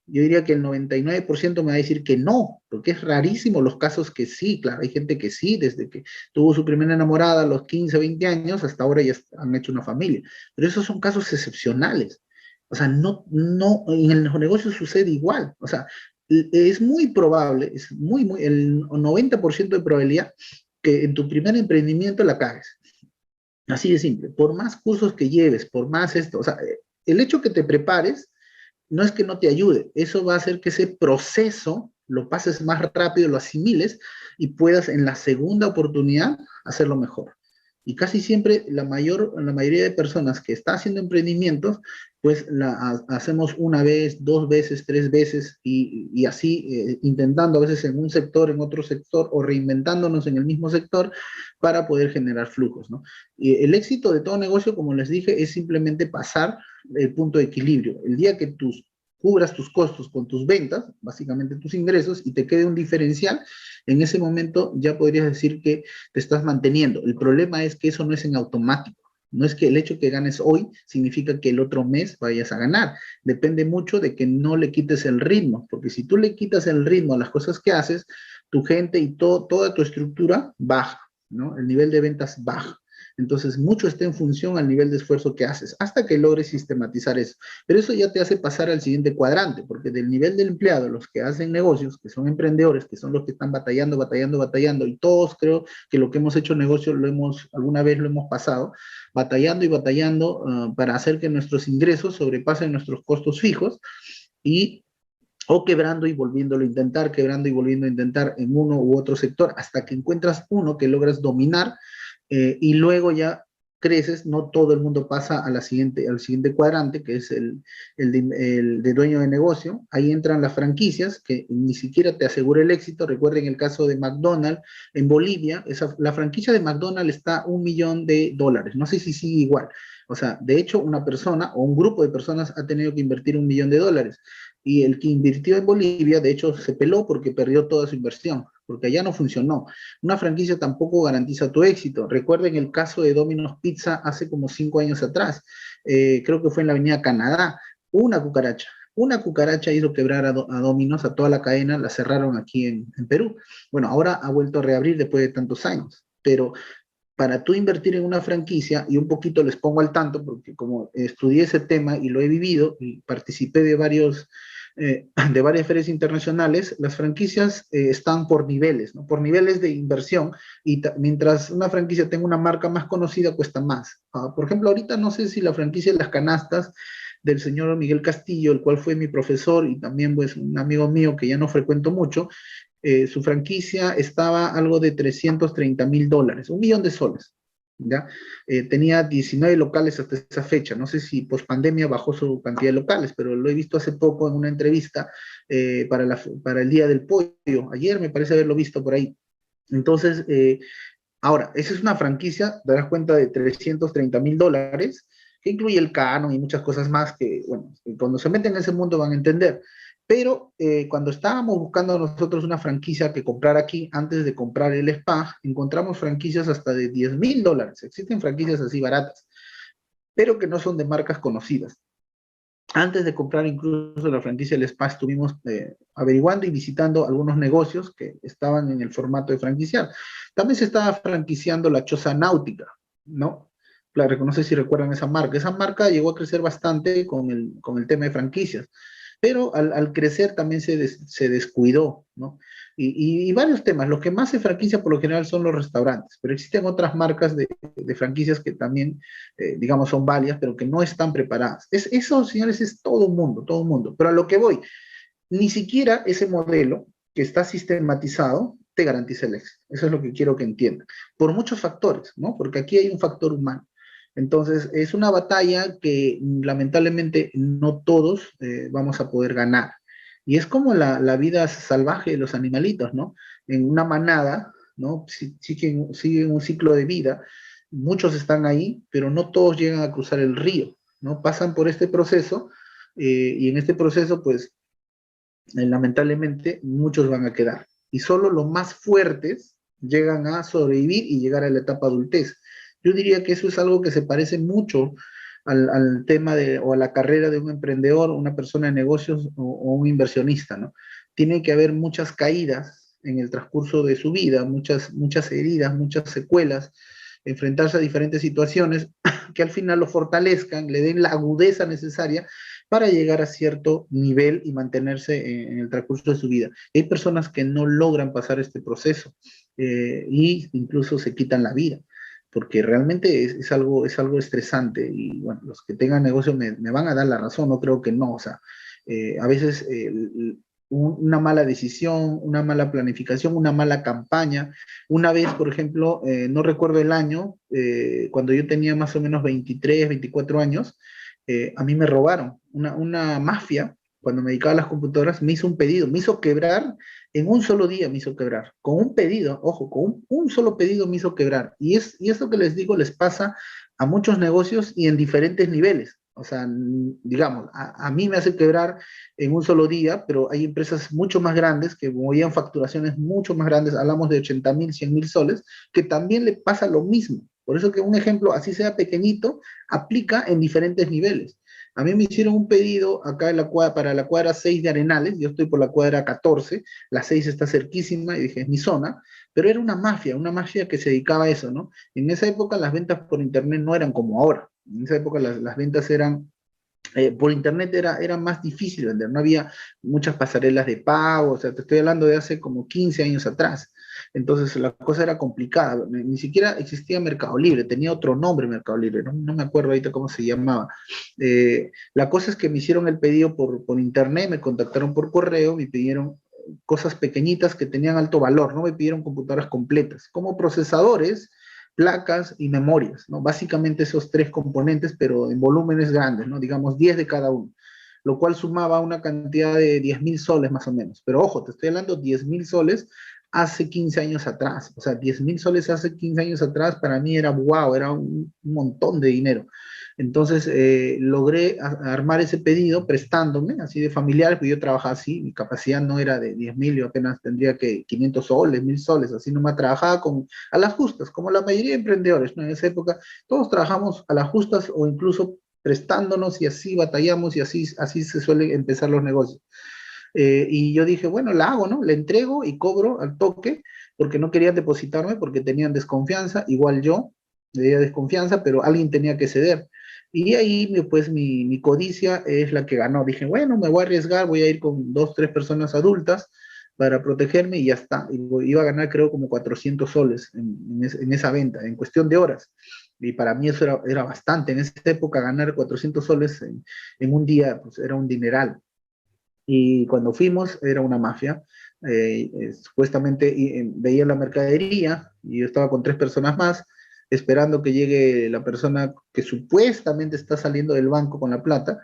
Yo diría que el 99% me va a decir que no, porque es rarísimo los casos que sí, claro, hay gente que sí, desde que tuvo su primera enamorada a los 15, 20 años, hasta ahora ya han hecho una familia, pero esos son casos excepcionales. O sea, no, en los negocios sucede igual. O sea, es muy probable, el 90% de probabilidad que en tu primer emprendimiento la cagues. Así de simple. Por más cursos que lleves, por más esto, o sea, el hecho que te prepares no es que no te ayude, eso va a hacer que ese proceso lo pases más rápido, lo asimiles y puedas en la segunda oportunidad hacerlo mejor. Y casi siempre la mayoría de personas que está haciendo emprendimientos, pues hacemos una vez, 2 veces, 3 veces y así intentando a veces en un sector, en otro sector o reinventándonos en el mismo sector para poder generar flujos, ¿no? Y el éxito de todo negocio, como les dije, es simplemente pasar el punto de equilibrio. El día que cubras tus costos con tus ventas, básicamente tus ingresos, y te quede un diferencial, en ese momento ya podrías decir que te estás manteniendo. El problema es que eso no es en automático. No es que el hecho que ganes hoy significa que el otro mes vayas a ganar. Depende mucho de que no le quites el ritmo, porque si tú le quitas el ritmo a las cosas que haces, tu gente y toda tu estructura baja, ¿no? El nivel de ventas baja. Entonces, mucho está en función al nivel de esfuerzo que haces, hasta que logres sistematizar eso. Pero eso ya te hace pasar al siguiente cuadrante, porque del nivel del empleado, los que hacen negocios, que son emprendedores, que son los que están batallando, y todos creo que lo que hemos hecho negocio alguna vez lo hemos pasado, batallando y batallando para hacer que nuestros ingresos sobrepasen nuestros costos fijos y o quebrando y volviéndolo a intentar, quebrando y volviendo a intentar en uno u otro sector, hasta que encuentras uno que logras dominar y luego ya creces, no todo el mundo pasa al siguiente cuadrante, que es el de dueño de negocio. Ahí entran las franquicias, que ni siquiera te asegura el éxito. Recuerden el caso de McDonald's en Bolivia, la franquicia de McDonald's está a $1 millón. No sé si sigue igual. O sea, de hecho, una persona o un grupo de personas ha tenido que invertir $1 millón. Y el que invirtió en Bolivia, de hecho, se peló porque perdió toda su inversión, porque allá no funcionó. Una franquicia tampoco garantiza tu éxito. Recuerden el caso de Domino's Pizza hace como 5 años atrás. Creo que fue en la Avenida Canadá. Una cucaracha. Una cucaracha hizo quebrar a Domino's, a toda la cadena, la cerraron aquí en Perú. Bueno, ahora ha vuelto a reabrir después de tantos años, pero para tú invertir en una franquicia, y un poquito les pongo al tanto, porque como estudié ese tema y lo he vivido, y participé de varias ferias internacionales, las franquicias están por niveles, ¿no? Por niveles de inversión, y mientras una franquicia tenga una marca más conocida, cuesta más. Por ejemplo, ahorita no sé si la franquicia de las canastas del señor Miguel Castillo, el cual fue mi profesor y también pues un amigo mío que ya no frecuento mucho. Su franquicia estaba algo de $330,000, 1 millón de soles. ¿Ya? Tenía 19 locales hasta esa fecha. No sé si post pandemia bajó su cantidad de locales, pero lo he visto hace poco en una entrevista para el Día del Pollo. Ayer me parece haberlo visto por ahí. Entonces, ahora, esa es una franquicia, te das cuenta, de $330,000, que incluye el canon y muchas cosas más que, bueno, cuando se meten en ese mundo van a entender. Pero cuando estábamos buscando nosotros una franquicia que comprar aquí, antes de comprar el spa, encontramos franquicias hasta de $10,000. Existen franquicias así baratas, pero que no son de marcas conocidas. Antes de comprar incluso la franquicia del spa, estuvimos averiguando y visitando algunos negocios que estaban en el formato de franquiciar. También se estaba franquiciando la Choza Náutica, ¿no? Claro, no sé si recuerdan esa marca. Esa marca llegó a crecer bastante con el tema de franquicias, pero al crecer también se descuidó, ¿no? Y varios temas. Los que más se franquicia por lo general son los restaurantes, pero existen otras marcas de franquicias que también, digamos, son válidas, pero que no están preparadas. Eso, señores, es todo un mundo, todo un mundo. Pero a lo que voy, ni siquiera ese modelo que está sistematizado te garantiza el éxito. Eso es lo que quiero que entiendan. Por muchos factores, ¿no? Porque aquí hay un factor humano. Entonces, es una batalla que lamentablemente no todos vamos a poder ganar. Y es como la vida salvaje de los animalitos, ¿no? En una manada, ¿no? Siguen un ciclo de vida. Muchos están ahí, pero no todos llegan a cruzar el río, ¿no? Pasan por este proceso y en este proceso, pues, lamentablemente, muchos van a quedar. Y solo los más fuertes llegan a sobrevivir y llegar a la etapa adultez. Yo diría que eso es algo que se parece mucho al tema o a la carrera de un emprendedor, una persona de negocios o un inversionista, ¿no? Tiene que haber muchas caídas en el transcurso de su vida, muchas heridas, muchas secuelas, enfrentarse a diferentes situaciones que al final lo fortalezcan, le den la agudeza necesaria para llegar a cierto nivel y mantenerse en el transcurso de su vida. Hay personas que no logran pasar este proceso y incluso se quitan la vida, porque realmente es algo estresante y bueno, los que tengan negocio me van a dar la razón, no creo que no, o sea, a veces una mala decisión, una mala planificación, una mala campaña. Una vez, por ejemplo, no recuerdo el año, cuando yo tenía más o menos 23, 24 años, a mí me robaron. Una mafia, cuando me dedicaba a las computadoras, me hizo un pedido, me hizo quebrar, en un solo día me hizo quebrar, con un pedido, ojo, con un solo pedido me hizo quebrar. Y esto que les digo les pasa a muchos negocios y en diferentes niveles. O sea, digamos, a mí me hace quebrar en un solo día, pero hay empresas mucho más grandes que movían facturaciones mucho más grandes, hablamos de 80,000, 100,000 soles, que también le pasa lo mismo. Por eso que un ejemplo, así sea pequeñito, aplica en diferentes niveles. A mí me hicieron un pedido acá en para la cuadra 6 de Arenales, yo estoy por la cuadra 14, la 6 está cerquísima y dije, es mi zona, pero era una mafia que se dedicaba a eso, ¿no? En esa época las ventas por internet no eran como ahora, en esa época las ventas eran por internet era más difícil vender, no había muchas pasarelas de pago, o sea, te estoy hablando de hace como 15 años atrás. Entonces la cosa era complicada, ni siquiera existía Mercado Libre, tenía otro nombre Mercado Libre, no me acuerdo ahorita cómo se llamaba. La cosa es que me hicieron el pedido por internet, me contactaron por correo, me pidieron cosas pequeñitas que tenían alto valor, no me pidieron computadoras completas, como procesadores, placas y memorias, ¿no? Básicamente esos tres componentes, pero en volúmenes grandes, ¿no? Digamos 10 de cada uno, lo cual sumaba una cantidad de 10,000 soles más o menos. Pero ojo, te estoy hablando 10,000 soles hace 15 años atrás. O sea, 10,000 soles hace 15 años atrás para mí era wow, era un montón de dinero. Entonces logré armar ese pedido prestándome, así de familiares, porque yo trabajaba así, mi capacidad no era de 10,000, yo apenas tendría que 500 soles, 1,000 soles, así nomás trabajaba a las justas, como la mayoría de emprendedores, ¿no? En esa época todos trabajamos a las justas o incluso prestándonos y así batallamos y así se suelen empezar los negocios. Y yo dije, bueno, la hago, ¿no? Le entrego y cobro al toque, porque no querían depositarme, porque tenían desconfianza, igual yo, tenía desconfianza, pero alguien tenía que ceder. Y ahí, pues, mi codicia es la que ganó. Dije, bueno, me voy a arriesgar, voy a ir con 2, 3 personas adultas para protegerme y ya está. Y iba a ganar, creo, como 400 soles en esa venta, en cuestión de horas. y para mí eso era bastante. En esa época ganar 400 soles en un día, pues era un dineral. Y cuando fuimos, era una mafia. Supuestamente veía la mercadería y yo estaba con tres personas más, esperando que llegue la persona que supuestamente está saliendo del banco con la plata.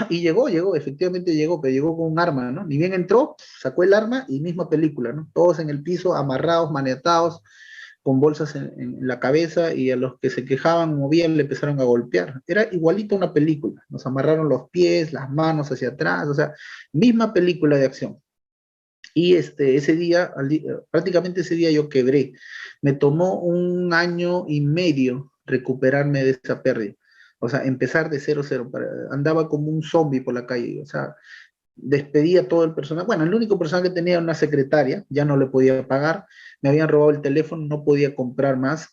Y llegó, efectivamente llegó, pero llegó con un arma, ¿no? Ni bien entró, sacó el arma y misma película, ¿no? Todos en el piso, amarrados, maniatados, con bolsas en la cabeza, y a los que se quejaban, movían, le empezaron a golpear. Era igualito a una película. Nos amarraron los pies, las manos hacia atrás, o sea, misma película de acción. Y ese día, prácticamente ese día yo quebré. Me tomó un año y medio recuperarme de esa pérdida. O sea, empezar de cero, cero. Andaba como un zombie por la calle. O sea, despedía a todo el personal. Bueno, el único personal que tenía era una secretaria, ya no le podía pagar. Me habían robado el teléfono, no podía comprar más.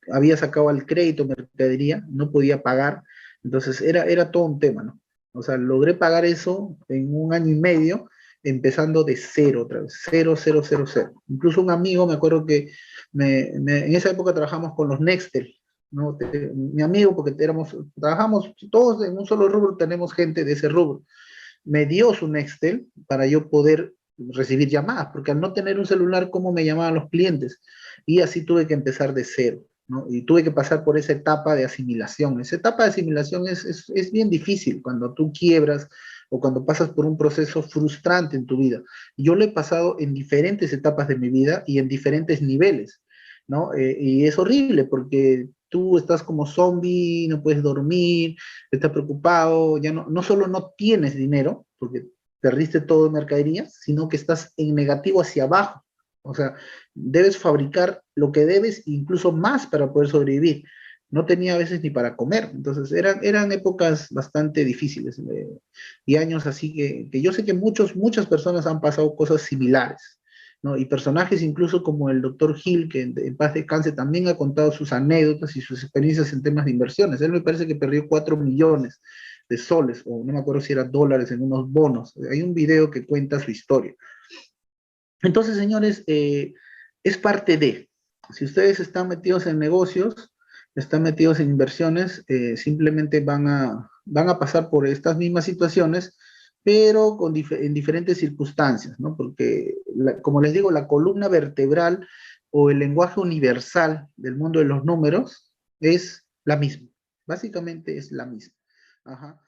Había sacado al crédito mercadería, no podía pagar. Entonces era todo un tema, ¿no? O sea, logré pagar eso en un año y medio, empezando de cero otra vez, cero, cero, cero, cero. Incluso un amigo, me acuerdo que en esa época trabajamos con los Nextel, ¿no? Mi amigo, porque trabajamos todos en un solo rubro, tenemos gente de ese rubro, me dio su Nextel para yo poder recibir llamadas, porque al no tener un celular, ¿cómo me llamaban los clientes? Y así tuve que empezar de cero, ¿no? Y tuve que pasar por esa etapa de asimilación. Esa etapa de asimilación es bien difícil cuando tú quiebras o cuando pasas por un proceso frustrante en tu vida. Yo lo he pasado en diferentes etapas de mi vida y en diferentes niveles, ¿no? Y es horrible porque tú estás como zombie, no puedes dormir, estás preocupado, ya no solo no tienes dinero, porque perdiste todo en mercaderías, sino que estás en negativo hacia abajo. O sea, debes fabricar lo que debes, incluso más para poder sobrevivir. No tenía a veces ni para comer. Entonces eran épocas bastante difíciles, y años así que yo sé que muchas personas han pasado cosas similares, ¿no? Y personajes incluso como el doctor Hill, que en paz descanse, también ha contado sus anécdotas y sus experiencias en temas de inversiones. Él me parece que perdió 4 millones de soles, o no me acuerdo si eran dólares, en unos bonos. Hay un video que cuenta su historia. Entonces, señores, es parte de, si ustedes están metidos en negocios, están metidos en inversiones, simplemente van a pasar por estas mismas situaciones, pero en diferentes circunstancias, ¿no? Porque, como les digo, la columna vertebral o el lenguaje universal del mundo de los números es la misma. Básicamente es la misma. Ajá.